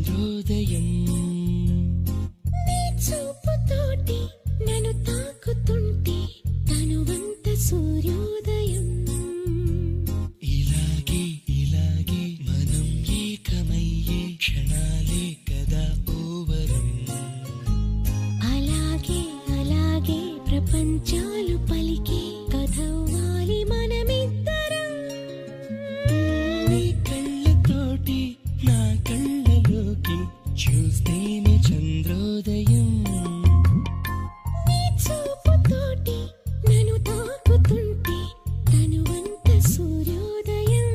చంద్రోదయం నీ చూపుతోటి నన్ను తాకుతుంటే తనువంత సూర్యోదయం ఇలాగే ఇలాగే మనం ఏకమయ్యే క్షణాలే కదా ఓవరం అలాగే అలాగే ప్రపంచాలు పలికే కథవ్వాలి మనమిద్దరం నీ కళ్ళతోటి నా కళ్ళలోకి చూస్తేనే చంద్రోదయం నీ చూపుతోటి నన్ను తాకుతుంటే తనువంత సూర్యోదయం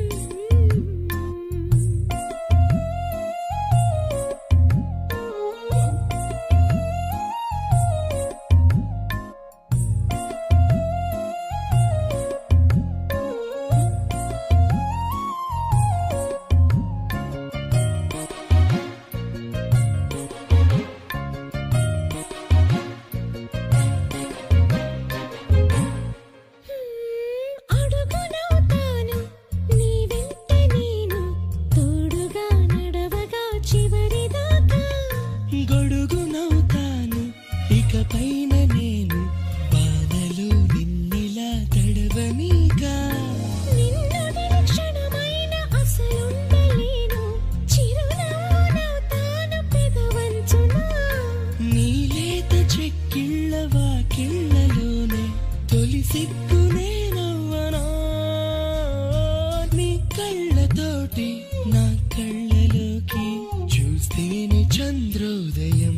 అడుగునవుతాను నీ వెంట నేను తోడుగా నడవగా చివరిదాకా గొడుగునవుతాను ఇకపైన నేను బాధలు నిన్నిలా తడవనీగా నిన్ను క్షణమైన అసలుండలేను చిరునవ్వునవుతాను పెదవంచునా నీ లేత చెక్కిళ్ళ వాకిళ్ళలోనే తొలి సిగ్గునే నవ్వనా నీ కళ్ళతోటి నా కళ్ళలోకి చూస్తేనే చంద్రోదయం